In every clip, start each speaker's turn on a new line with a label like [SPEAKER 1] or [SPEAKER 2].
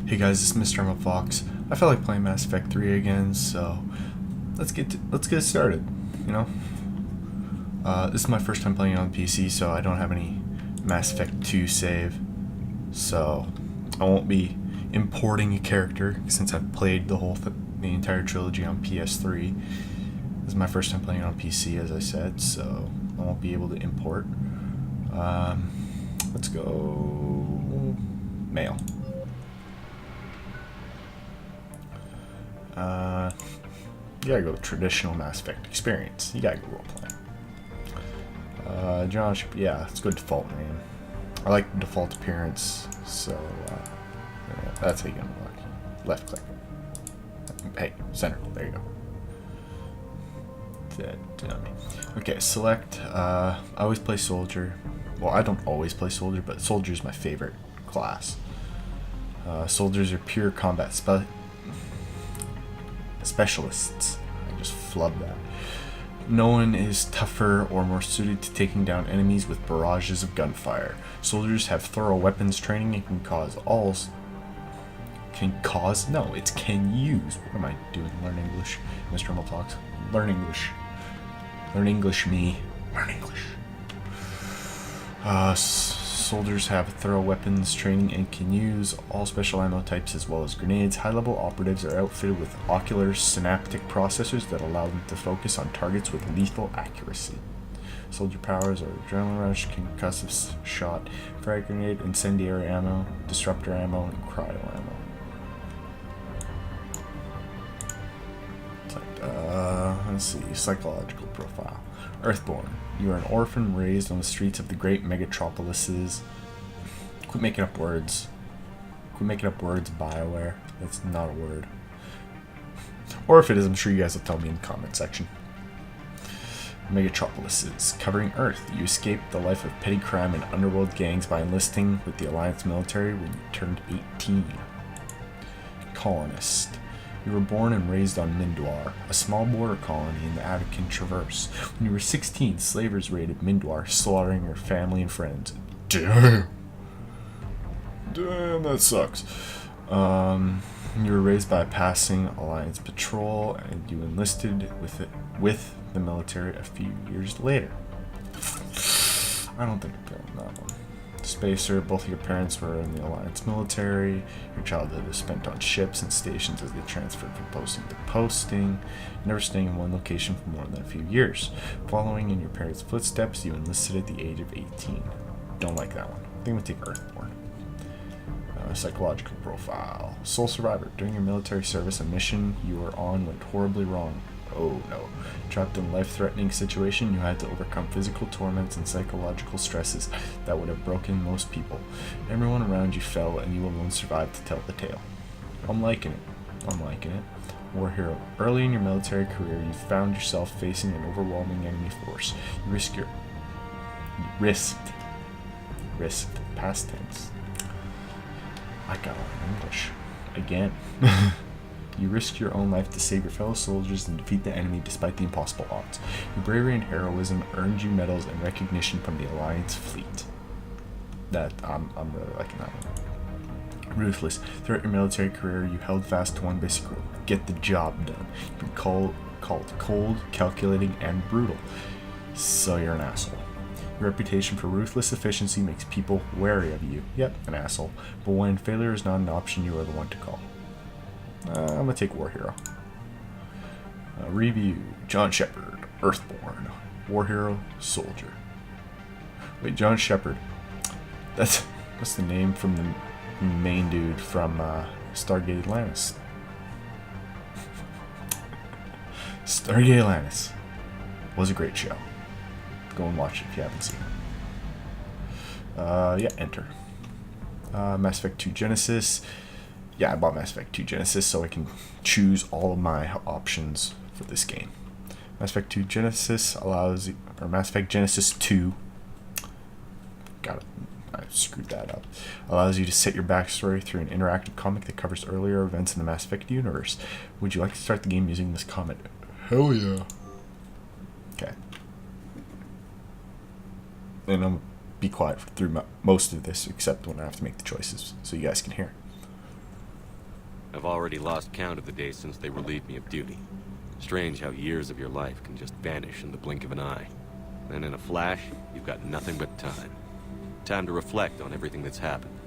[SPEAKER 1] Hey guys, this is Mr. Fox. I felt like playing Mass Effect 3 again, so let's get it started. You know, this is my first time playing on PC, so I don't have any Mass Effect 2 save, so I won't be importing a character since I've played the entire trilogy on PS3. This is my first time playing on PC, as I said, so I won't be able to import. Let's go mail. You gotta go with traditional Mass Effect experience. You gotta go role playing. John Shepard, yeah, let's go default name. I like the default appearance, so yeah, that's how you gonna unlock. Left click. Hey, center. There you go. Okay, select. I always play soldier. Well, I don't always play soldier, but soldier is my favorite class. Soldiers are pure combat specialists. I just flubbed that. No one is tougher or more suited to taking down enemies with barrages of gunfire. Soldiers have thorough weapons training and can use. What am I doing? Learn English. Mr. Hummel talks. Learn English. Learn English, me. Learn English. Soldiers have thorough weapons training and can use all special ammo types as well as grenades. High-level operatives are outfitted with ocular synaptic processors that allow them to focus on targets with lethal accuracy. Soldier powers are adrenaline rush, concussive shot, frag grenade, incendiary ammo, disruptor ammo, and cryo ammo. Let's see, psychological profile. Earthborn. You are an orphan raised on the streets of the great megatropolises. Quit making up words. BioWare. That's not a word. Or if it is, I'm sure you guys will tell me in the comment section. Megatropolises. Covering Earth. You escaped the life of petty crime and underworld gangs by enlisting with the Alliance military when you turned 18. Colonist. You were born and raised on Mindwar, a small border colony in the Attican Traverse. When you were 16, slavers raided Mindwar, slaughtering your family and friends. Damn, that sucks. You were raised by a passing Alliance patrol, and you enlisted with the military a few years later. I don't think I'm feeling that one. Spacer, both of your parents were in the Alliance military. Your childhood was spent on ships and stations as they transferred from posting to posting, never staying in one location for more than a few years. Following in your parents' footsteps, you enlisted at the age of 18. Don't like that one. I think I'm going to take Earthborn. Psychological profile. Sole survivor. During your military service, a mission you were on went horribly wrong. Oh no. Trapped in a life-threatening situation, you had to overcome physical torments and psychological stresses that would have broken most people. Everyone around you fell, and you alone survived to tell the tale. I'm liking it. War hero. Early in your military career, you found yourself facing an overwhelming enemy force. You risked, past tense. I got on English. Again. You risked your own life to save your fellow soldiers and defeat the enemy despite the impossible odds. Your bravery and heroism earned you medals and recognition from the Alliance fleet. I'm really liking that one. Ruthless. Throughout your military career, you held fast to one basic rule: get the job done. You've been called cold, calculating, and brutal. So you're an asshole. Your reputation for ruthless efficiency makes people wary of you. Yep, an asshole. But when failure is not an option, you are the one to call. I'm going to take War Hero. Review. John Shepard. Earthborn. War Hero. Soldier. Wait, John Shepard. That's the name from the main dude from Stargate Atlantis. Stargate Atlantis was a great show. Go and watch it if you haven't seen it. Yeah, enter. Mass Effect 2 Genesis. Yeah, I bought Mass Effect 2 Genesis so I can choose all of my options for this game. Mass Effect 2 Genesis Mass Effect Genesis 2, I screwed that up, allows you to set your backstory through an interactive comic that covers earlier events in the Mass Effect universe. Would you like to start the game using this comment? Hell yeah. Okay. And I'm be quiet through most of this, except when I have to make the choices, so you guys can hear.
[SPEAKER 2] I've already lost count of the days since they relieved me of duty. Strange how years of your life can just vanish in the blink of an eye. And in a flash, you've got nothing but time. Time to reflect on everything that's happened.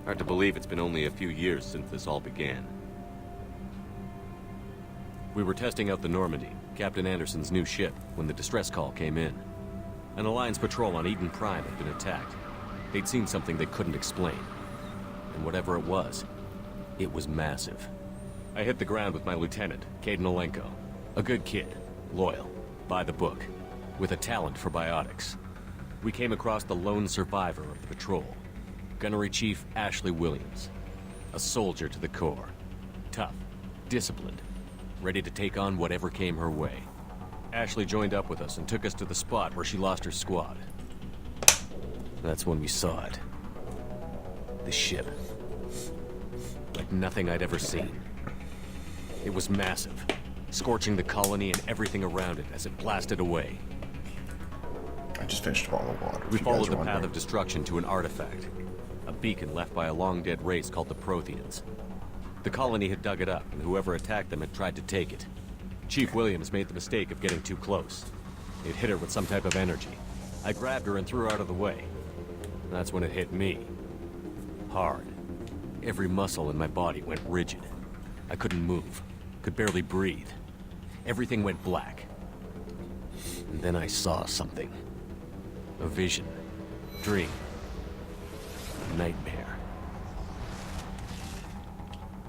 [SPEAKER 2] Hard to believe it's been only a few years since this all began. We were testing out the Normandy, Captain Anderson's new ship, when the distress call came in. An Alliance patrol on Eden Prime had been attacked. They'd seen something they couldn't explain. And whatever it was massive. I hit the ground with my lieutenant, Caden Alenko. A good kid, loyal, by the book, with a talent for biotics. We came across the lone survivor of the patrol, Gunnery Chief Ashley Williams. A soldier to the core. Tough, disciplined, ready to take on whatever came her way. Ashley joined up with us and took us to the spot where she lost her squad. That's when we saw it. The ship. Like nothing I'd ever seen. It was massive, scorching the colony and everything around it as it blasted away.
[SPEAKER 1] I just finished a bottle of water.
[SPEAKER 2] We followed the path of destruction to an artifact. A beacon left by a long-dead race called the Protheans. The colony had dug it up, and whoever attacked them had tried to take it. Chief Williams made the mistake of getting too close. It hit her with some type of energy. I grabbed her and threw her out of the way. That's when it hit me. Hard. Every muscle in my body went rigid. I couldn't move. Could barely breathe. Everything went black. And then I saw something. A vision. Dream. Nightmare.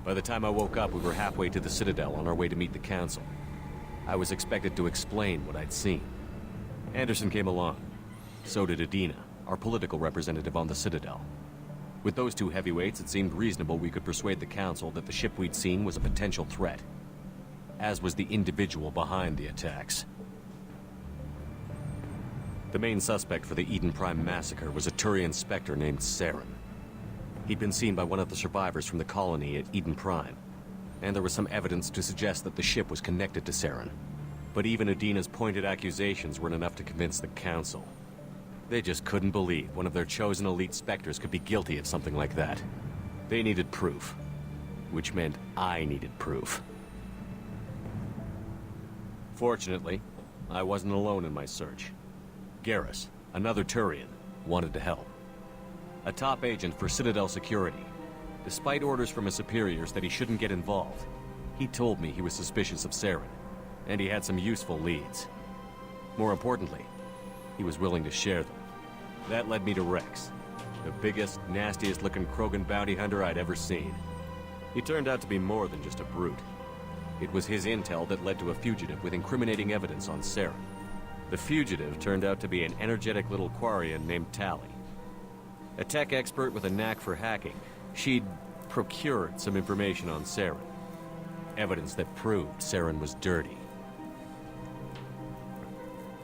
[SPEAKER 2] By the time I woke up, we were halfway to the Citadel on our way to meet the Council. I was expected to explain what I'd seen. Anderson came along. So did Adina, our political representative on the Citadel. With those two heavyweights, it seemed reasonable we could persuade the Council that the ship we'd seen was a potential threat. As was the individual behind the attacks. The main suspect for the Eden Prime massacre was a Turian Spectre named Saren. He'd been seen by one of the survivors from the colony at Eden Prime, and there was some evidence to suggest that the ship was connected to Saren. But even Adina's pointed accusations weren't enough to convince the Council. They just couldn't believe one of their chosen elite Spectres could be guilty of something like that. They needed proof. Which meant I needed proof. Fortunately, I wasn't alone in my search. Garrus, another Turian, wanted to help. A top agent for Citadel Security. Despite orders from his superiors that he shouldn't get involved, he told me he was suspicious of Saren, and he had some useful leads. More importantly, he was willing to share them. That led me to Rex, the biggest, nastiest-looking Krogan bounty hunter I'd ever seen. He turned out to be more than just a brute. It was his intel that led to a fugitive with incriminating evidence on Saren. The fugitive turned out to be an energetic little Quarian named Tali. A tech expert with a knack for hacking, she'd procured some information on Saren. Evidence that proved Saren was dirty.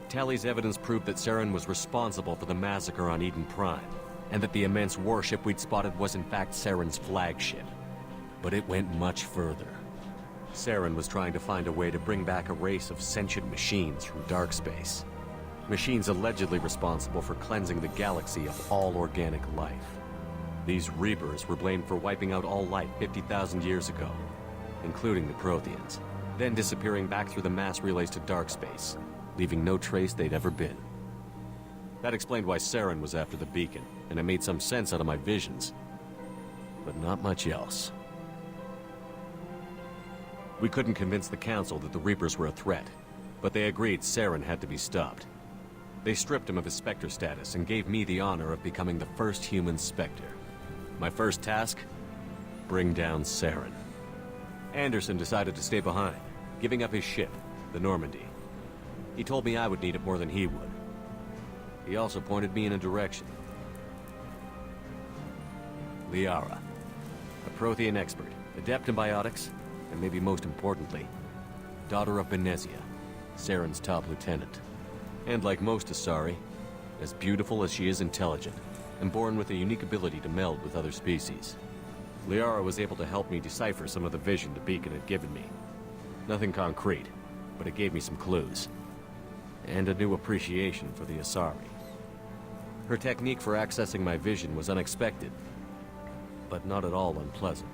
[SPEAKER 2] Tali's evidence proved that Saren was responsible for the massacre on Eden Prime, and that the immense warship we'd spotted was in fact Saren's flagship. But it went much further. Saren was trying to find a way to bring back a race of sentient machines from dark space. Machines allegedly responsible for cleansing the galaxy of all organic life. These Reapers were blamed for wiping out all life 50,000 years ago, including the Protheans, then disappearing back through the mass relays to dark space, leaving no trace they'd ever been. That explained why Saren was after the beacon, and it made some sense out of my visions. But not much else. We couldn't convince the Council that the Reapers were a threat, but they agreed Saren had to be stopped. They stripped him of his Spectre status and gave me the honor of becoming the first human Spectre. My first task? Bring down Saren. Anderson decided to stay behind, giving up his ship, the Normandy. He told me I would need it more than he would. He also pointed me in a direction. Liara, a Prothean expert, adept in biotics, and maybe most importantly, daughter of Benezia, Saren's top lieutenant. And like most Asari, as beautiful as she is intelligent, and born with a unique ability to meld with other species. Liara was able to help me decipher some of the vision the beacon had given me. Nothing concrete, but it gave me some clues. And a new appreciation for the Asari. Her technique for accessing my vision was unexpected, but not at all unpleasant.